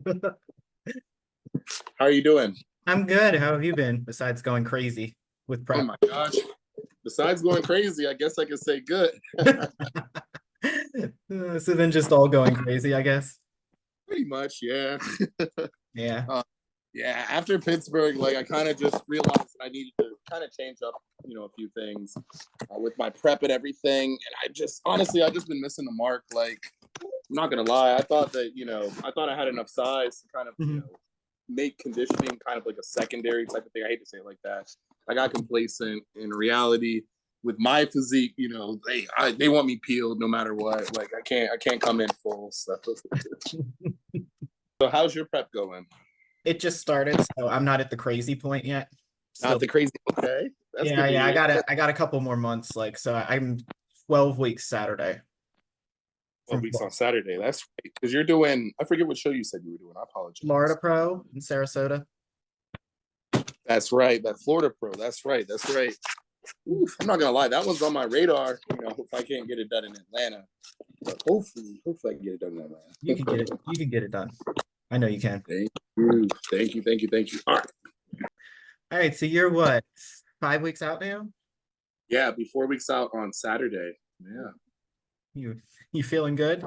How are you doing? I'm good. How have you been besides going crazy with Oh prep? my gosh. Besides going crazy, I guess I could say good. So then just all going crazy, I guess. Pretty much, yeah. Yeah. Uh, yeah, after Pittsburgh, like I kind of just realized that I needed to kind of change up, a few things with my prep and everything. And I just honestly, I just been missing the mark. Like, I'm not gonna lie, I thought that, I thought I had enough size to kind of, Mhm. make conditioning kind of like a secondary type of thing. I hate to say it like that. I got complacent. In reality, with my physique, they want me peeled no matter what. Like I can't come in full. So, so how's your prep going? It just started, so I'm not at the crazy point yet. Not Still, the crazy. Okay, that's yeah, good to yeah. I hear. got I got a couple more months, like so. I'm 12 weeks Saturday 12 from weeks on Saturday. That's right. Because you're doing. I forget what show you said you were doing. I Florida apologize. Pro in Sarasota. That's right. That Florida Pro. That's right. That's right. Oof, I'm not gonna lie. That one's on my radar. If I can't get it done in Atlanta, but hopefully I can get it done in You can get it. Atlanta. You can get it done. I know you can. Thank you. Thank you. Thank you. Thank you. All right. All right, so you're what, 5 weeks out now? Yeah, be 4 weeks out on Saturday. Yeah. You you feeling good?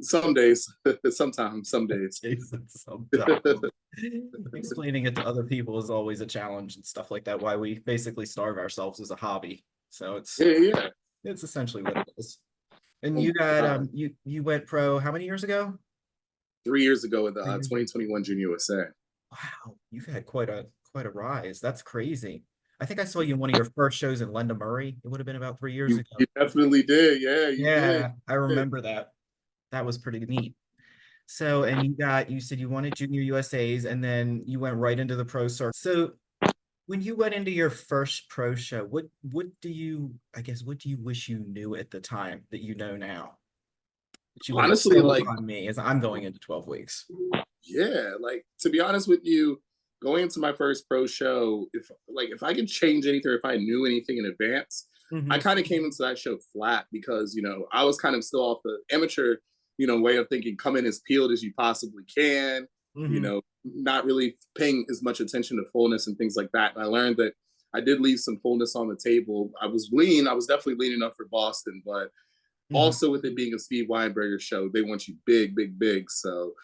Some days, sometimes, some days. Jason, sometimes. Explaining it to other people is always a challenge and stuff like that. Why we basically starve ourselves as a hobby. So it's Yeah, yeah. it's essentially what it is. And Oh you my got God. you went pro how many years ago? 3 years ago in the 3 years ago. 2021 Junior USA. Wow, you've had quite a rise. That's crazy. I think I saw you in one of your first shows in Lenda Murray. It would have been about 3 years You ago. definitely did. Yeah, you did. Yeah, I remember that. That was pretty neat. So, and you said you wanted junior USAs and then you went right into the pro circuit. So when you went into your first pro show, what do you, I guess, what do you wish you knew at the time that you know now? That you would Honestly, instill like, upon me as I'm going into 12 weeks. yeah, like to be honest with you, going into my first pro show, if I could change anything, or if I knew anything in advance, I Hmm. kind of came into that show flat because I was kind of still off the amateur, way of thinking, come in as peeled as you possibly can, Hmm. not really paying as much attention to fullness and things like that. And I learned that I did leave some fullness on the table. I was lean. I was definitely lean enough for Boston, but Hmm. also with it being a Steve Weinberger show, they want you big, big, big. So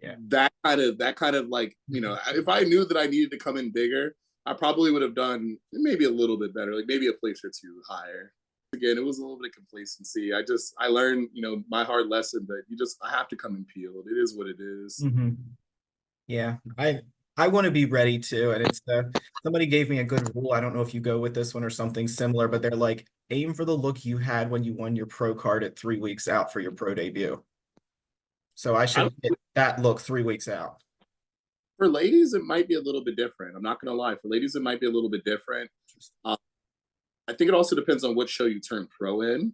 Yeah. that kind of like if I knew that I needed to come in bigger, I probably would have done maybe a little bit better, like maybe a place or two higher. Again, it was a little bit of complacency. I learned my hard lesson that I have to come in peeled. It is what it is. Hmm. Yeah. I want to be ready too. And it's somebody gave me a good rule. I don't know if you go with this one or something similar, but they're like, aim for the look you had when you won your pro card at 3 weeks out for your pro debut. So I I, should get that look 3 weeks out. for ladies, it might be a little bit different. I'm not gonna lie. For ladies, it might be a little bit different. Uh, I think it also depends on what show you turn pro in.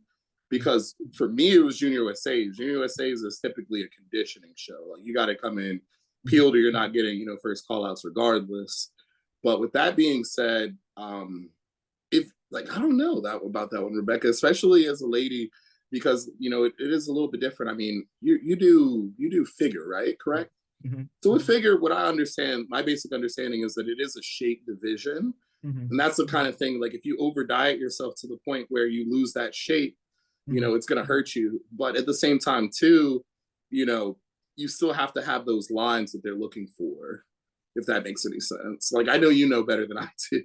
Because for me, it was Junior USA. Junior USA is typically a conditioning show. Like you got to come in peeled, or you're not getting first call outs regardless. But with that being said, if like I don't know that about that one, Rebecca, especially as a lady, because it is a little bit different. I mean, you do figure, right? Yeah. Correct. Hmm. So with figure, what I understand, my basic understanding is that it is a shape division. Hmm. And that's the kind of thing, like if you over diet yourself to the point where you lose that shape, Hmm. it's going to hurt you. But at the same time, too, you know, you still have to have those lines that they're looking for, if that makes any sense. Like, I know you know better than I do.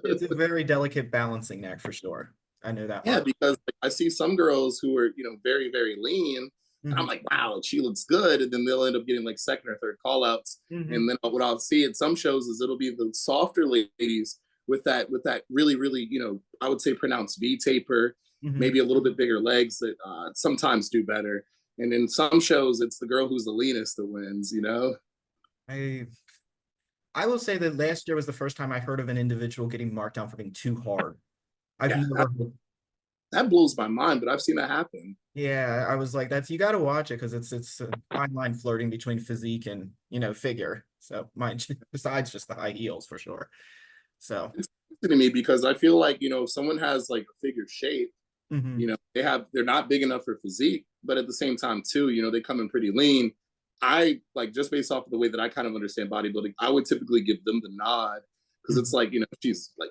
It's a very delicate balancing act for sure. I know that Yeah, much. because like, I see some girls who are, very, very lean. And I'm Hmm. like, wow, she looks good. And then they'll end up getting like second or third call outs. And Hmm. then what I'll see at some shows is it'll be the softer ladies with that really, really, I would say pronounced V taper, Hmm. maybe a little bit bigger legs that sometimes do better. And in some shows, it's the girl who's the leanest that wins. I I will say that last year was the first time I heard of an individual getting marked down for being too hard. I've Yeah, never, that blows my mind, but I've seen that happen. yeah, I was like, that's you got to watch it because it's a fine line flirting between physique and figure. So mine, besides just the high heels for sure. So, It's to me because I feel like, if someone has like a figure shape, mhm. they're not big enough for physique, but at the same time too, they come in pretty lean. I like, just based off of the way that I kind of understand bodybuilding, I would typically give them the nod because it's Mhm. like, she's like,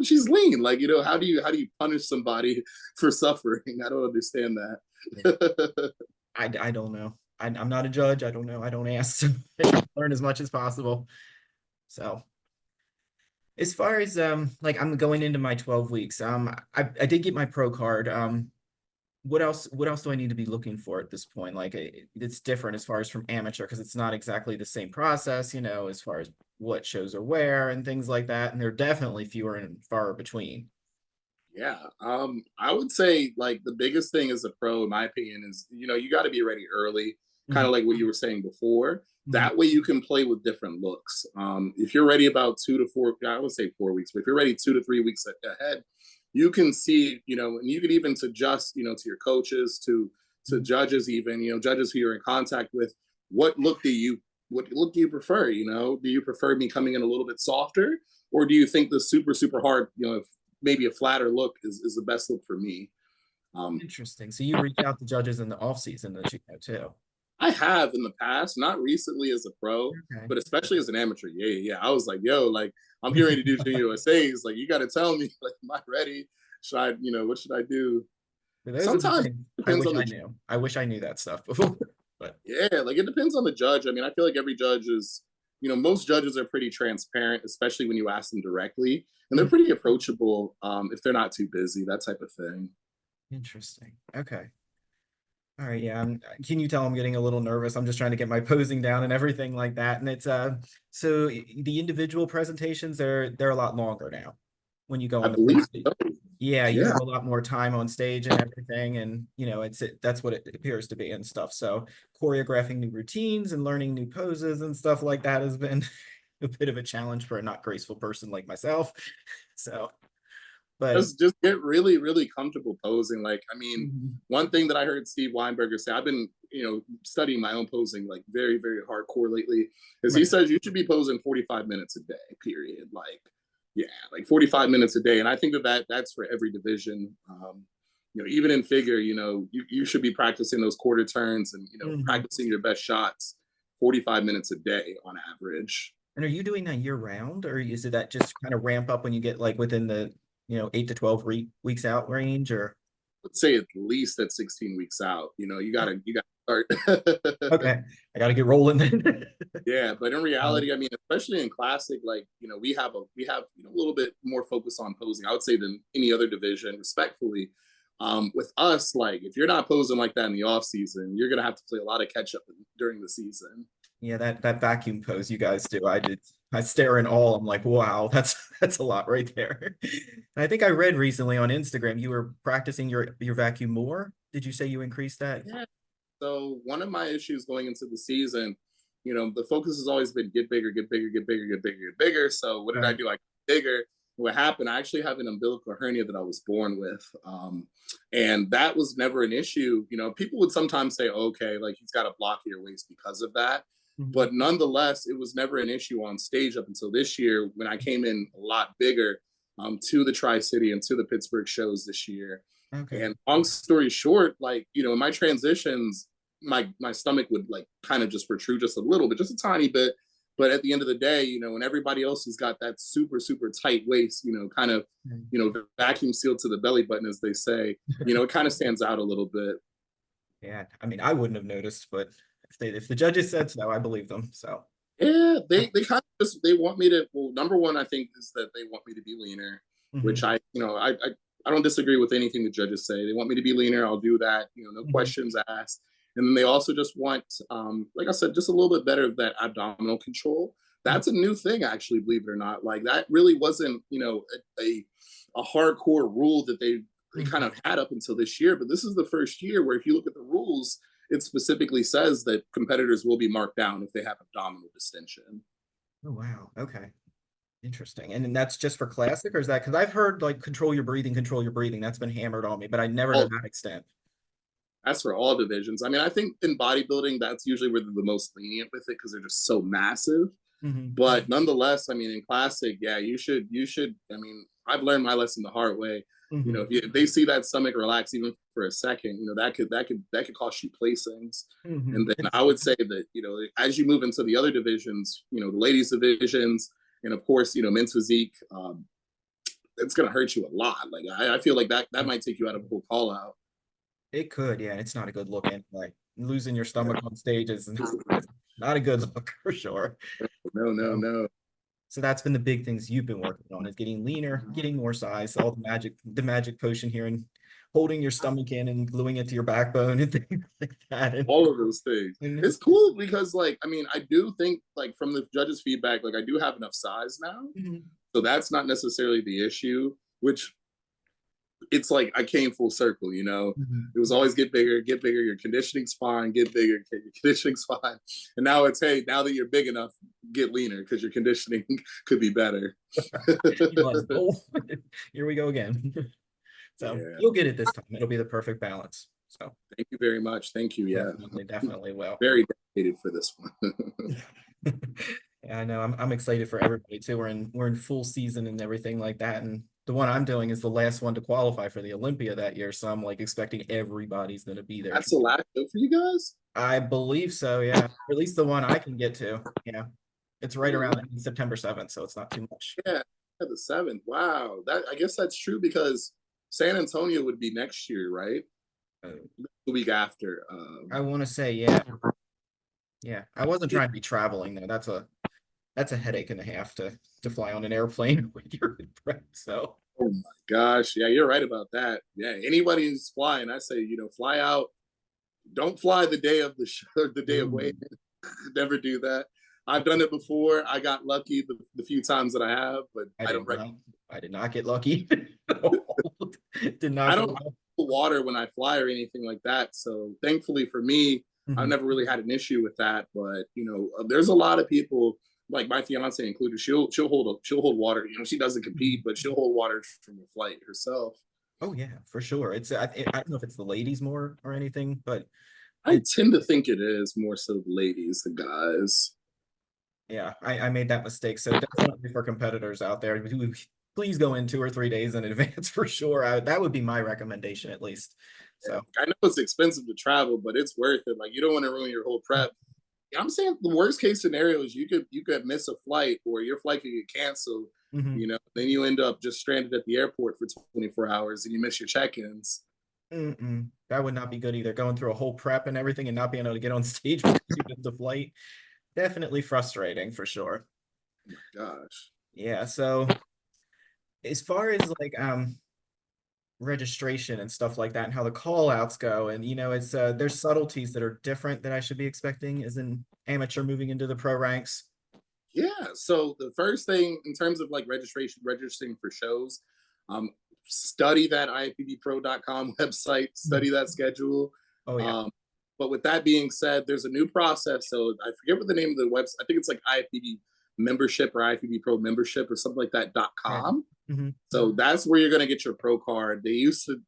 she's lean. Like, how do you punish somebody for suffering? I don't understand that. I don't know. I'm not a judge. I don't know. I don't ask. So I try to learn as much as possible. So as far as like I'm going into my 12 weeks, I did get my pro card. What else do I need to be looking for at this point? Like it's different as far as from amateur because it's not exactly the same process, as far as what shows are where and things like that. And they're definitely fewer and far between. Yeah. I would say like the biggest thing as a pro, in my opinion, is you got to be ready early, kind Mhm, of like what you were saying before. mhm, That way you can play with different looks. If you're ready about 2 to 4, I would say 4 weeks, but if you're ready 2 to 3 weeks ahead, you can see, and you can even suggest, to your coaches, to mhm. judges, even, judges who you're in contact with, what look do you what look do you prefer? Do you prefer me coming in a little bit softer? Or do you think the super, super hard, maybe a flatter look is the best look for me. Um, Interesting. So you reach out to judges in the off season that you know too. I have in the past, not recently as a pro, Okay. but especially as an amateur. Yeah, yeah. I was like, yo, like I'm getting ready to do Junior USA's. Like, you got to tell me, like, am I ready? Should I, what should I do? Those are the Sometimes things it I depends wish on I the, knew. I wish I knew that stuff before. But yeah, like it depends on the judge. I mean, I feel like every judge is, most judges are pretty transparent, especially when you ask them directly, and they're Mhm. pretty approachable if they're not too busy, that type of thing. Interesting. Okay. All right, yeah. Can you tell I'm getting a little nervous? I'm just trying to get my posing down and everything like that. And it's so the individual presentations they're a lot longer now when you go I on the pro believe stage. so. Yeah, you Yeah. have a lot more time on stage and everything, and that's what it appears to be and stuff. So choreographing new routines and learning new poses and stuff like that has been a bit of a challenge for a not graceful person like myself. So, but Just get really, really comfortable posing. Like, I mean, Mhm. one thing that I heard Steve Weinberger say, I've been, studying my own posing like very, very hardcore lately, is he Right. says you should be posing 45 minutes a day, period. Like, yeah, like 45 minutes a day. And I think that's for every division. Even in figure, you should be practicing those quarter turns and, Mhm. practicing your best shots 45 minutes a day on average. And are you doing that year round, or is it that just kind of ramp up when you get like within the 8 to 12 weeks out range, or Let's say at least at 16 weeks out. You gotta start. okay, I got to get rolling then. Yeah, but in Um, reality, I mean, especially in classic, like we have a little bit more focus on posing, I would say, than any other division, respectfully. With us, like if you're not posing like that in the off season, you're gonna have to play a lot of catch up during the season. yeah, that vacuum pose you guys do, I stare in awe. I'm like, wow, that's a lot right there. And I think I read recently on Instagram you were practicing your vacuum more. Did you say you increased that? Yeah. So one of my issues going into the season, the focus has always been get bigger, get bigger, get bigger, get bigger, get bigger. So what did I Right. do? I got bigger. What happened? I actually have an umbilical hernia that I was born with, and that was never an issue. People would sometimes say, "Okay, like he's got a block of your waist because of that," Mhm. but nonetheless, it was never an issue on stage up until this year when I came in a lot bigger to the Tri City and to the Pittsburgh shows this year. Okay. And long story short, like, in my transitions, my stomach would like kind of just protrude just a little bit, just a tiny bit. But at the end of the day, when everybody else has got that super, super tight waist, kind of, Mm. vacuum sealed to the belly button, as they say, it kind of stands out a little bit. Yeah, I mean, I wouldn't have noticed, but if the judges said so, I believe them. So, Yeah, they kind of just they want me to. Well, number one, I think is that they want me to be leaner, which mhm, I don't disagree with anything the judges say. They want me to be leaner. I'll do that. No mhm, questions asked. And then they also just want, like I said, just a little bit better of that abdominal control. mhm, That's a new thing, actually, believe it or not. Like that really wasn't, a hardcore rule that they kind mhm. of had up until this year. But this is the first year where, if you look at the rules, it specifically says that competitors will be marked down if they have abdominal distension. Oh, wow. Okay. Interesting. And then that's just for classic, or is that because I've heard like control your breathing. That's been hammered on me, but I never to All that extent. That's for all divisions. I mean, I think in bodybuilding, that's usually where they're the most lenient with it because they're just so massive. Hmm. But nonetheless, I mean, in classic, yeah, you should. I mean, I've learned my lesson the hard way. You know, if they see that stomach relax even for a second, you know, that could cost you placings. And then I would say that, you know, as you move into the other divisions, you know, the ladies divisions, and of course, you know, men's physique, it's gonna hurt you a lot. Like I feel like that might take you out of a whole call out. It could, yeah. It's not a good look anyway. Losing your stomach on stage is not a good look for sure. No, no, So, no. so that's been the big things you've been working on, is getting leaner, getting more size, all the magic potion here, and holding your stomach in and gluing it to your backbone and things like that. All of those things. And It's cool because, like, I mean, I do think, like, from the judges' feedback, like, I do have enough size now. So that's not necessarily the issue, which it's like I came full circle, you know. It was always get bigger, your conditioning's fine, get bigger, your conditioning's fine. And now it's, hey, now that you're big enough, get leaner because your conditioning could be better. like, oh, here we go again. So Yeah. you'll get it this time. It'll be the perfect balance. So Thank you very much. Thank you. Yeah. definitely will. Very dedicated for this one. Yeah, I know. I'm excited for everybody too. We're in full season and everything like that. And the one I'm doing is the last one to qualify for the Olympia that year. So I'm like expecting everybody's gonna be there. That's the last show for you guys? I believe so, yeah. Or at least the one I can get to. Yeah. It's right around September 7th, so it's not too much. Yeah, the 7th. Wow. That, I guess that's true because San Antonio would be next year, right? The week after. I want to say, yeah. Yeah. I wasn't trying to be traveling though. That's a headache and a half to fly on an airplane when you're in prep. So oh my gosh. Yeah, you're right about that. Yeah. Anybody who's flying, I say, you know, fly out. Don't fly the day of the show, the day of weigh. Never do that. I've done it before. I got lucky the few times that I have, but I don't recommend. I did not get lucky. Did not. I don't water when I fly or anything like that. So thankfully for me, I've never really had an issue with that. But you know, there's a lot of people, like my fiance included. She'll hold water. You know, she doesn't compete, but she'll hold water from the flight herself. Oh yeah, for sure. I don't know if it's the ladies more or anything, but I tend to think it is more so the ladies than guys. Yeah, I made that mistake. So definitely for competitors out there, please go in 2 or 3 days in advance for sure. That would be my recommendation at least. So I know it's expensive to travel, but it's worth it. Like you don't want to ruin your whole prep. I'm saying the worst case scenario is you could miss a flight or your flight could get canceled. You know, then you end up just stranded at the airport for 24 hours and you miss your check-ins. That would not be good either. Going through a whole prep and everything and not being able to get on stage with the flight. Definitely frustrating for sure. Oh my gosh. Yeah, so as far as like registration and stuff like that and how the call outs go, and you know, it's there's subtleties that are different that I should be expecting as an amateur moving into the pro ranks. Yeah, so the first thing in terms of like registering for shows, study that ifbbpro.com website, study that schedule. Oh yeah. But with that being said, there's a new process. So I forget what the name of the website. I think it's like IFBB membership or IFBB Pro membership or something like that.com. So that's where you're going to get your pro card. They used to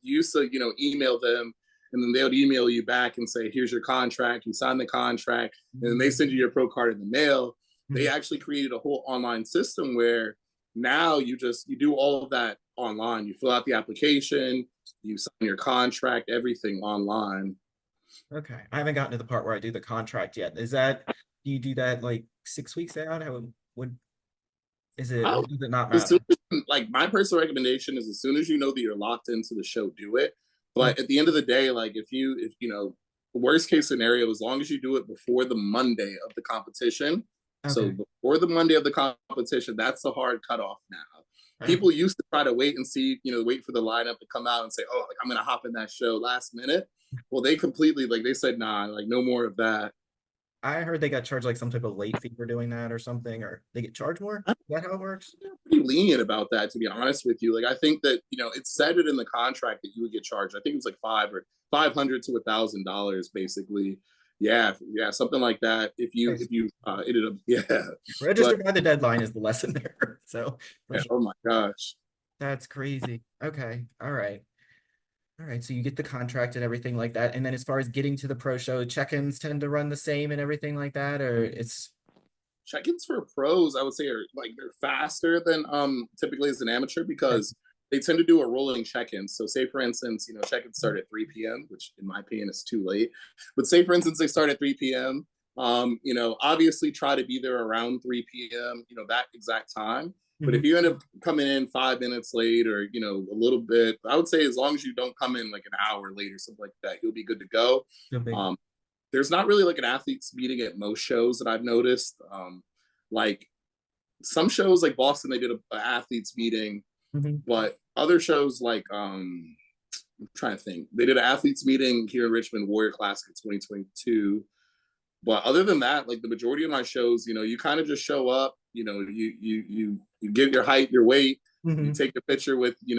you know, email them, and then they would email you back and say, here's your contract. You sign the contract, and then they send you your pro card in the mail. They actually created a whole online system where now you do all of that online. You fill out the application, you sign your contract, everything online. Okay, I haven't gotten to the part where I do the contract yet. Do you do that like 6 weeks out? How would is it? Does it not matter? Like my personal recommendation is as soon as you know that you're locked into the show, do it. But at the end of the day, like if you know, worst case scenario, as long as you do it before the Monday of the competition. Okay. So before the Monday of the competition, that's the hard cutoff now. People used to try to wait and see, you know, wait for the lineup to come out and say, oh, like, I'm going to hop in that show last minute. Well, they completely, like, they said, nah, like, no more of that. I heard they got charged like some type of late fee for doing that or something, or they get charged more? Is that how it works? I'm pretty lenient about that, to be honest with you. Like, I think that, you know, it said it in the contract that you would get charged. I think it was like $500 to $1,000, basically. Yeah, something like that. If you ended up, register by the deadline is the lesson there. So, sure. Oh my gosh, that's crazy. Okay, all right. So you get the contract and everything like that, and then as far as getting to the pro show, check-ins tend to run the same and everything like that, or it's check-ins for pros, I would say, are like they're faster than typically as an amateur Okay. because they tend to do a rolling check-in. So say for instance, check-ins start at 3 p.m., which in my opinion is too late. But say for instance they start at 3 p.m. Obviously try to be there around 3 p.m., that exact time. But Mhm. if you end up coming in 5 minutes late or, a little bit, I would say as long as you don't come in like an hour late or something like that, you'll be good to go. No big. Um, there's not really like an athletes meeting at most shows that I've noticed. Like some shows like Boston, they did a athletes meeting, Mhm. but other shows like I'm trying to think, they did an athletes meeting here in Richmond, Warrior Classic in 2022. But other than that, like the majority of my shows, you kind of just show up. You give your height, your weight, you Mhm. take a picture with the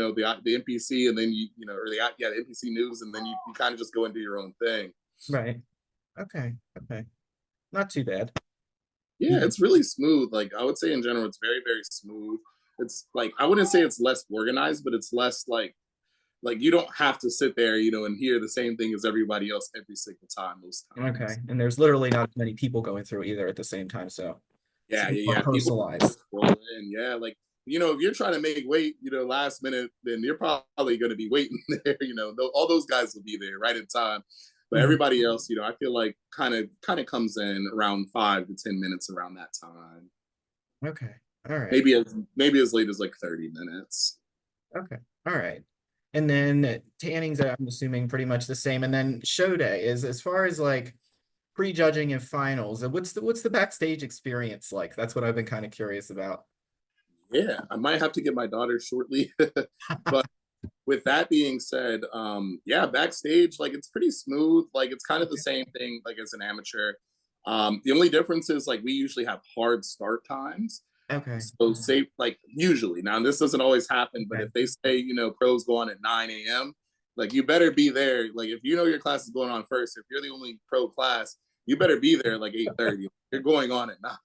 NPC, and then or the NPC news, and then you kind of just go and do your own thing. Right. Okay. Okay. Not too bad. Yeah, Yeah. it's really smooth. Like I would say in general, it's very, very smooth. It's like I wouldn't say it's less organized, but it's less like you don't have to sit there, and hear the same thing as everybody else every single time most Okay. times. And there's literally not many people going through either at the same time, so it's a Yeah, bit yeah, more yeah. People personalized. roll in. Yeah, like if you're trying to make weight, last minute, then you're probably going to be waiting there. All those guys will be there right in time. But Mhm. everybody else, I feel like kind of comes in around 5 to 10 minutes around that time. Okay. All right. Maybe as late as like 30 minutes. Okay. All right. And then tannings, I'm assuming pretty much the same. And then show day is as far as like prejudging and finals. What's the backstage experience like? That's what I've been kind of curious about. Yeah, I might have to get my daughter shortly, but with that being said, yeah, backstage, like it's pretty smooth. Like it's kind of the Okay. same thing like as an amateur. The only difference is like we usually have hard start times. Okay. So say like usually now this doesn't always happen, but Okay. if they say pros go on at 9 a.m., like you better be there. Like if your class is going on first, if you're the only pro class, you better be there like 8:30. You're going on at 9.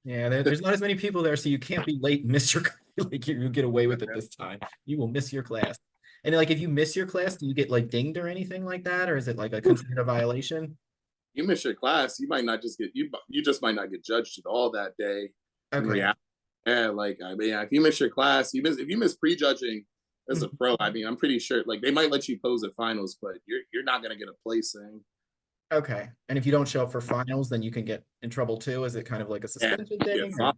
Yeah, there's not as many people there, so you can't be late and miss your like you get away with it this time. You will miss your class. And like if you miss your class, do you get like dinged or anything like that? Or is it like a considered a violation? You miss your class, you might not just get you just might not get judged at all that day. In Okay. reality, yeah, like I mean, if you miss your class, if you miss prejudging as a Mhm. pro, I mean, I'm pretty sure like they might let you pose at finals, but you're not gonna get a placing. Okay. And if you don't show up for finals, then you can get in trouble too. Is it kind of like a Yeah, suspension you get thing or?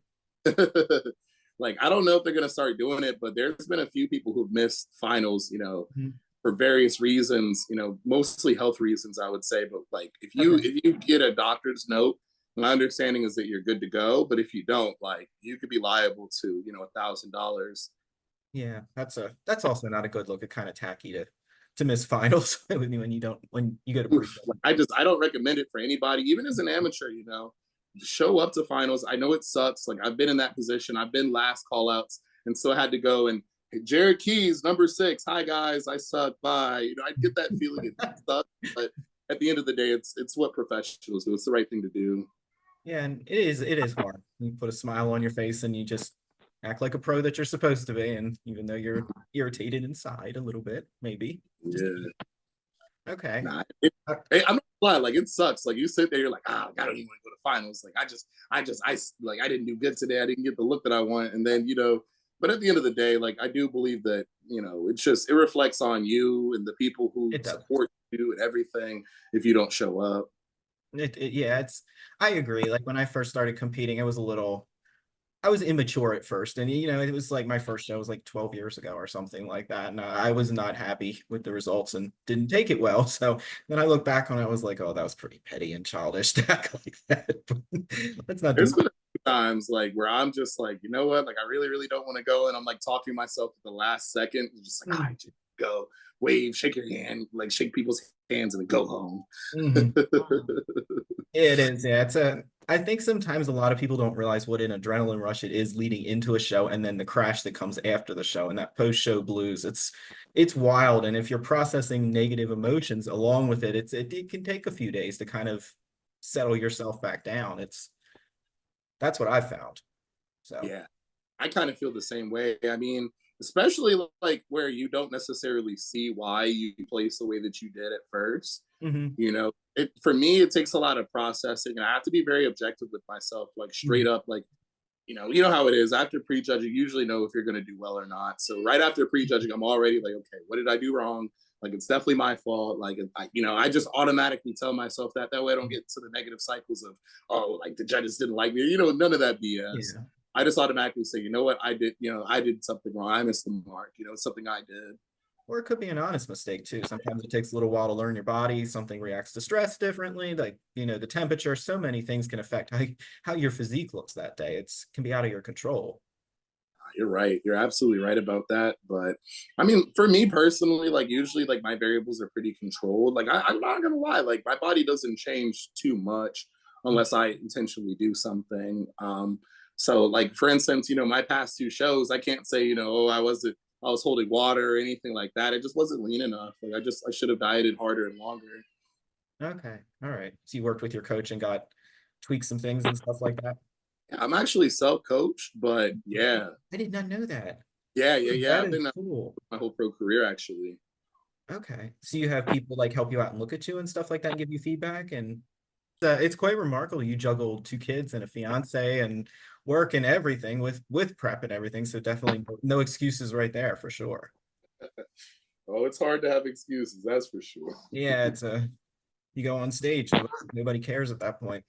fined. Like I don't know if they're gonna start doing it, but there's been a few people who've missed finals, Mhm. for various reasons, mostly health reasons, I would say. But like Okay. if you get a doctor's note, my understanding is that you're good to go. But if you don't, like you could be liable to, $1,000. Yeah, that's also not a good look. It's kind of tacky to miss finals when you get a pre. Oof. I don't recommend it for anybody, even as an amateur, show up to finals. I know it sucks. Like I've been in that position. I've been last call outs and still had to go and hey, Jared Keys, number 6. Hi guys, I suck. Bye. I get that feeling it sucks, but at the end of the day, it's what professionals do. It's the right thing to do. Yeah, and it is hard. You put a smile on your face and you just act like a pro that you're supposed to be, and even though you're irritated inside a little bit, maybe just Yeah. okay. Nah. Uh, I'm not lying. Like it sucks. Like you sit there, you're like, I don't even want to go to finals. Like I didn't do good today. I didn't get the look that I want. And then but at the end of the day, like I do believe that it reflects on you and the people who it does. support you and everything if you don't show up. Yeah, I agree. Like when I first started competing, I was immature at first, and it was like my first show was like 12 years ago or something like that, and I was not happy with the results and didn't take it well. So then I look back on it, I was like, oh, that was pretty petty and childish to act like that. Let's not do There's been a few times like where I'm just like, you know what, like I really, really don't want to go, and I'm like talking myself at the last second, just like, that. I just go, wave, shake your hand, like shake people's hands, and then go home. Mhm. It is, yeah. I think sometimes a lot of people don't realize what an adrenaline rush it is leading into a show and then the crash that comes after the show and that post-show blues. It's wild. And if you're processing negative emotions along with it, it can take a few days to kind of settle yourself back down. That's what I found. So Yeah, I kind of feel the same way. I mean, especially like where you don't necessarily see why you place the way that you did at first. Hmm. You know, for me, it takes a lot of processing, and I have to be very objective with myself, like straight up, like, you know how it is. After prejudging, you usually know if you're going to do well or not. So right after prejudging, I'm already like, okay, what did I do wrong? Like, it's definitely my fault. Like, I just automatically tell myself that. That way I don't get to the negative cycles of, oh, like the judges didn't like me. None of that BS. Yeah. I just automatically say, you know what, I did something wrong. I missed the mark. It's something I did. Or it could be an honest mistake too. Sometimes it takes a little while to learn your body. Something reacts to stress differently. Like, the temperature, so many things can affect how your physique looks that day. It's can be out of your control. You're right. You're absolutely right about that. But I mean, for me personally, like usually like my variables are pretty controlled. Like I'm not gonna lie, like my body doesn't change too much unless I intentionally do something. So like for instance, my past two shows, I can't say, oh, I was holding water or anything like that. It just wasn't lean enough. Like I should have dieted harder and longer. Okay. All right. So you worked with your coach and got tweaked some things and stuff like that. Yeah, I'm actually self-coached, but yeah. I did not know that. Yeah. That I've is been cool. my whole pro career actually. Okay. So you have people like help you out and look at you and stuff like that and give you feedback. And it's quite remarkable. You juggle two kids and a fiance and work and everything with prep and everything. So definitely no excuses right there for sure. Oh, it's hard to have excuses, that's for sure. Yeah, you go on stage, nobody cares at that point.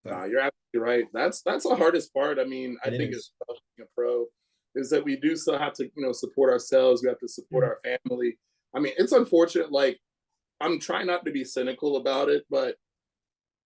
So You're absolutely right. That's the hardest part. I mean, I it think is. it's being a pro is that we do still have to, support ourselves. We have to support Mhm. our family. I mean, it's unfortunate. Like, I'm trying not to be cynical about it, but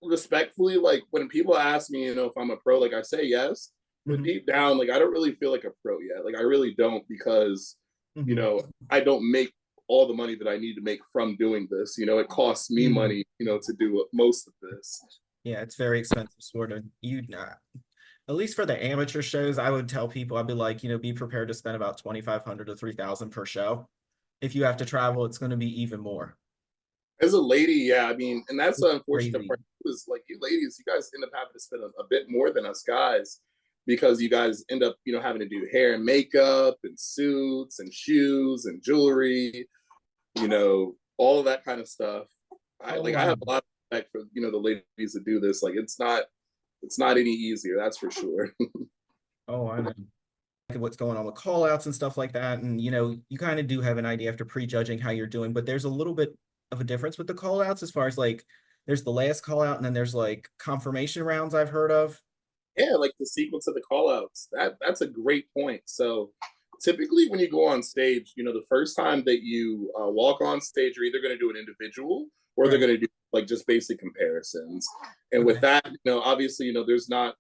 respectfully, like when people ask me, if I'm a pro, like I say yes, but Mhm. deep down, like I don't really feel like a pro yet. Like I really don't because, you Mhm. know, I don't make all the money that I need to make from doing this. It costs me Mhm. money, to do most of this. Yeah, it's very expensive sport, and you not at least for the amateur shows, I would tell people, I'd be like, be prepared to spend about 2,500 to 3,000 per show. If you have to travel, it's going to be even more. As a lady, yeah, I mean, and that's It's the unfortunate crazy. part is like you ladies, you guys end up having to spend a bit more than us guys because you guys end up, having to do hair and makeup and suits and shoes and jewelry, all of that kind of stuff. Oh, I I have know. a lot of respect for, the ladies that do this. Like it's not any easier, that's for sure. Oh, I know. What's going on with call outs and stuff like that. And you kind of do have an idea after prejudging how you're doing, but there's a little bit of a difference with the call outs as far as like there's the last call out and then there's like confirmation rounds I've heard of. Yeah, like the sequence of the call outs. That's a great point. So typically when you go on stage, the first time that you walk on stage, you're either going to do an individual or they're Right. going to do like just basic comparisons. And with Okay. that, obviously, there's not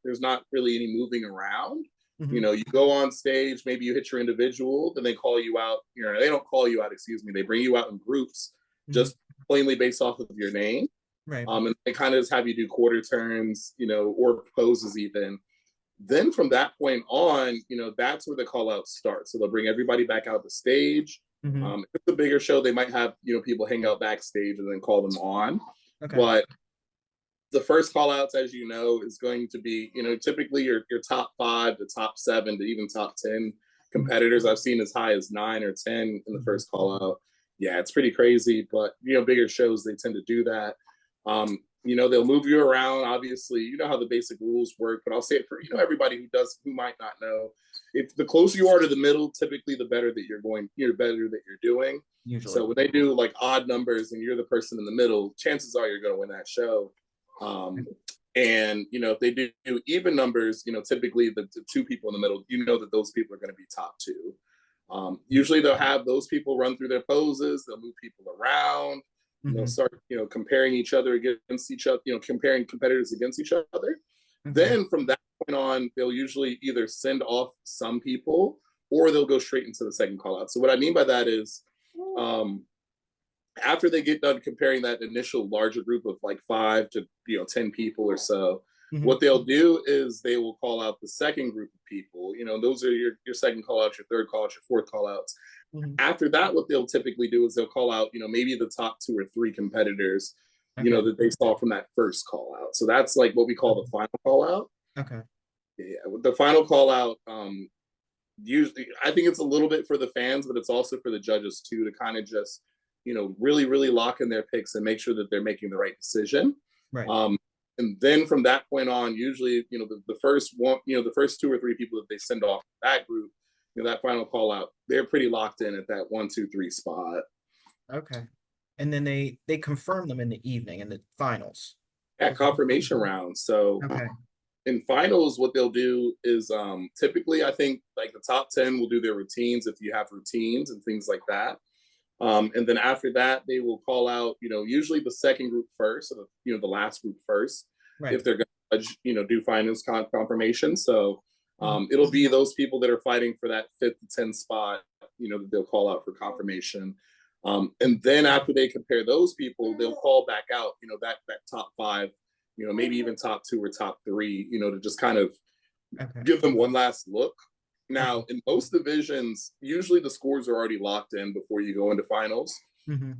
really any moving around. Hmm. You go on stage, maybe you hit your individual, then they call you out. They don't call you out, excuse me. They bring you out in groups, Hmm. just plainly based off of your name. Right. And they kind of just have you do quarter turns, or poses even. Then from that point on, that's where the call out starts. So they'll bring everybody back out the stage. Hmm. If it's a bigger show, they might have, people hang out backstage and then call them on. Okay. But the first call outs, as you know, is going to be, typically your top 5 to top 7 to even top 10 Hmm. competitors. I've seen as high as 9 or 10 in the Hmm. first call out. Yeah, it's pretty crazy, but bigger shows, they tend to do that. They'll move you around. Obviously, you know how the basic rules work, but I'll say it for everybody who might not know. If the closer you are to the middle, typically the better that better that you're doing. Usually. So when they do like odd numbers and you're the person in the middle, chances are you're going to win that show. And if they do even numbers, typically the two people in the middle, that those people are going to be top 2. Usually they'll have those people run through their poses. They'll move people around. They'll Hmm. start, comparing each other against each other, comparing competitors against each other. Okay. Then from that point on, they'll usually either send off some people or they'll go straight into the second call out. So what I mean by that is, after they get done comparing that initial larger group of like 5 to 10 people or so, Hmm. what they'll do is they will call out the second group of people. Those are your second call outs, your third call outs, your fourth call outs. Hmm. After that, what they'll typically do is they'll call out, maybe the top 2 or 3 competitors, Okay. that they saw from that first call out. So that's like what we call the final call out. Okay. Yeah, with the final call out, usually I think it's a little bit for the fans, but it's also for the judges too, to kind of just really, really lock in their picks and make sure that they're making the right decision. Right. And then from that point on, usually, the first one, the first two or three people that they send off that group, that final call out, they're pretty locked in at that 1, 2, 3 spot. Okay. And then they confirm them in the evening in the finals. Yeah, confirmation round. So Okay. in finals, what they'll do is typically, I think like the top 10 will do their routines if you have routines and things like that. And then after that, they will call out, usually the second group first, or the last group first, Right. if they're going to, do finals confirmation. So it'll be those people that are fighting for that 5th to 10th spot, that they'll call out for confirmation. And then after they compare those people, they'll call back out, that top 5, maybe even top 2 or top 3, to just kind of give them one last look. Now, in most divisions, usually the scores are already locked in before you go into finals. Mm-hmm.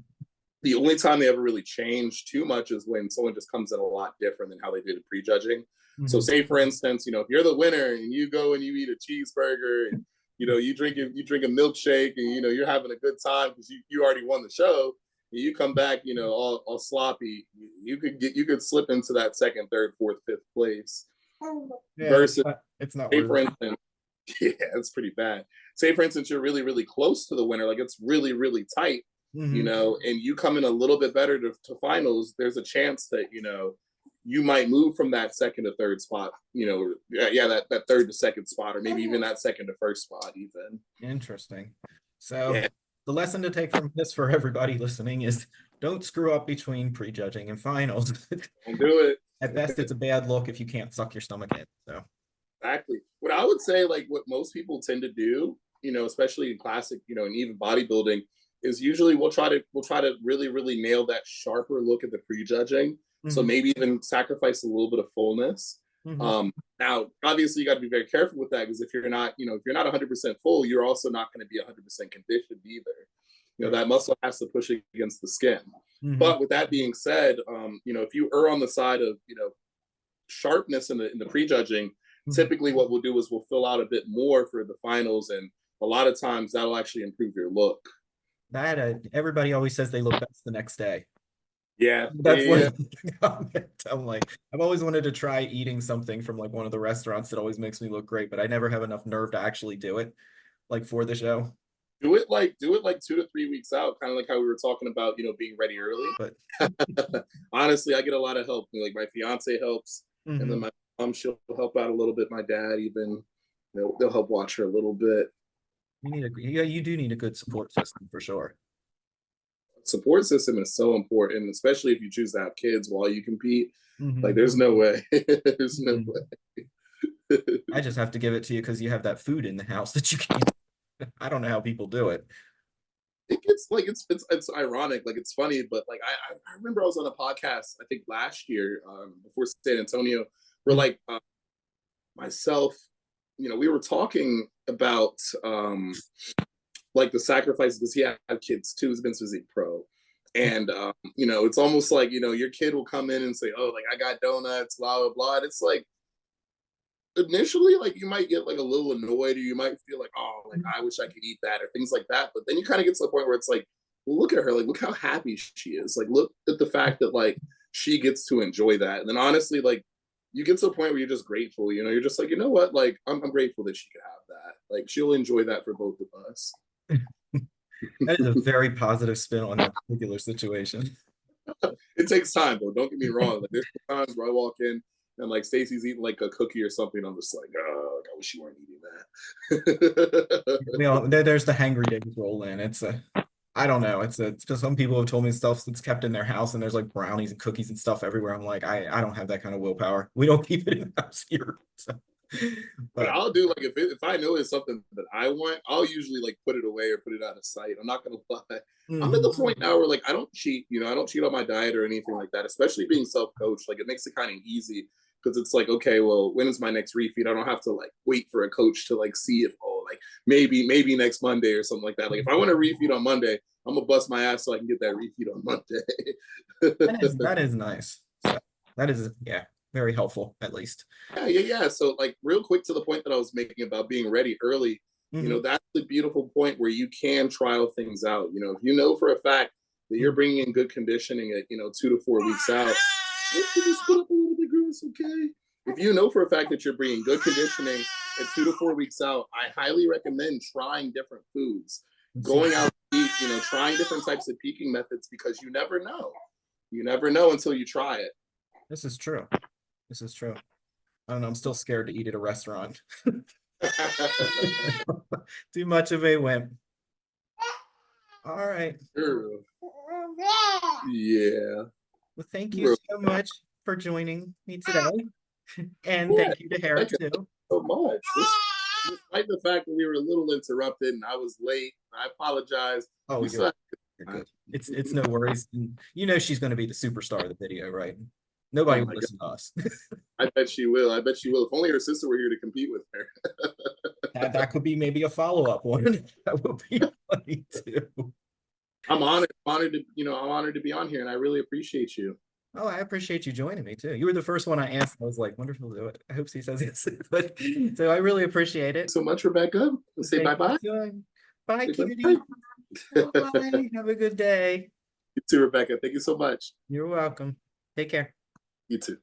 The only time they ever really change too much is when someone just comes in a lot different than how they did in prejudging. Mm-hmm. So say, for instance, if you're the winner and you go and you eat a cheeseburger and, you drink a milkshake and, you're having a good time because you already won the show, and you come back, all sloppy, you could slip into that 2nd, 3rd, 4th, 5th place. Yeah, versus, it's not say, worth for it. instance, yeah, it's pretty bad. Say, for instance, you're really, really close to the winner, like it's really, really tight, Mm-hmm. And you come in a little bit better to finals, there's a chance that, you might move from that 2nd to 3rd spot, that 3rd to 2nd spot, or maybe even that 2nd to 1st spot even. Interesting. So the lesson to take from this for everybody listening is don't screw up between prejudging and finals. Don't do it. At best, it's a bad look if you can't suck your stomach in. So exactly. What I would say, like what most people tend to do, especially in classic, and even bodybuilding, is usually we'll try to really, really nail that sharper look at the prejudging. Mm-hmm. So maybe even sacrifice a little bit of fullness. Mm-hmm. Now, obviously, you got to be very careful with that because if you're not 100% full, you're also not going to be 100% conditioned either. That muscle has to push against the skin. Mm-hmm. But with that being said, if you err on the side of sharpness in the prejudging, mm-hmm. typically what we'll do is we'll fill out a bit more for the finals, and a lot of times that'll actually improve your look. Everybody always says they look best the next day. Yeah, that's I'm like, I've always wanted to try eating something from like one of the restaurants that always makes me look great, but I never have enough nerve to actually do it, like for the show. Do it like 2 to 3 weeks out, kind of like how we were talking about, being ready early. But honestly, I get a lot of help. Like my fiance helps, mm-hmm. and then my mom, she'll help out a little bit. My dad even, they'll help watch her a little bit. You do need a good support system for sure. Support system is so important, especially if you choose to have kids while you compete. Mm-hmm. Like there's no way. There's no way. I just have to give it to you because you have that food in the house that you can't. I don't know how people do it. It's like it's ironic, like it's funny, but like I remember I was on a podcast I think last year before San Antonio, where like myself, we were talking about like the sacrifice because he had kids too. He's been Physique Pro, and it's almost like your kid will come in and say, "Oh, like I got donuts, blah blah blah." And it's like initially, like you might get like a little annoyed, or you might feel like, "Oh, like I wish I could eat that," or things like that. But then you kind of get to the point where it's like, well, look at her, like look how happy she is. Like look at the fact that like she gets to enjoy that, and then honestly, like you get to a point where you're just grateful. You're just like, you know what, like I'm grateful that she could have that. Like she'll enjoy that for both of us. That is a very positive spin on that particular situation. It takes time though, don't get me wrong. Like there's times where I walk in and like Stacy's eating like a cookie or something, I'm just like, oh, I wish you weren't eating that. There's the hangry days roll in. I don't know. It's just some people have told me stuff that's kept in their house, and there's like brownies and cookies and stuff everywhere. I'm like, I don't have that kind of willpower. We don't keep it in the house here. So. But I'll do like if I know it's something that I want, I'll usually like put it away or put it out of sight. I'm not gonna lie. Mm-hmm. I'm at the point now where like I don't cheat. I don't cheat on my diet or anything like that. Especially being self-coached, like it makes it kind of easy because it's like, okay, well, when is my next refeed? I don't have to like wait for a coach to like see if like maybe next Monday or something like that. Like if I want to refeed on Monday, I'm gonna bust my ass so I can get that refeed on Monday. that is nice. So that is very helpful, at least. Yeah. So like real quick to the point that I was making about being ready early, mm-hmm. That's the beautiful point where you can trial things out. If you know for a fact that you're bringing in good conditioning at, 2 to 4 weeks out, if you just put up a little bit, girl, it's okay. If you know for a fact that you're bringing good conditioning at 2 to 4 weeks out, I highly recommend trying different foods, going out to eat, trying different types of peaking methods, because you never know. You never know until you try it. This is true. This is true. I don't know. I'm still scared to eat at a restaurant. Too much of a wimp. All right. Sure. Yeah. Well, thank you so much for joining me today. And thank you to Hera too. So much. Despite the fact that we were a little interrupted and I was late, I apologize. Oh, you're good. It's no worries. She's going to be the superstar of the video, right? Nobody will listen to us. I bet she will. I bet she will. If only her sister were here to compete with her. that could be maybe a follow-up one. That would be funny too. I'm honored to be on here, and I really appreciate you. Oh, I appreciate you joining me too. You were the first one I asked. I was like, wonder if he'll do it. I hope he says yes. But so I really appreciate it. So much, Rebecca. Let's say bye-bye. Bye, cutie. Bye. Have a good day. You too, Rebecca. Thank you so much. You're welcome. Take care. You too.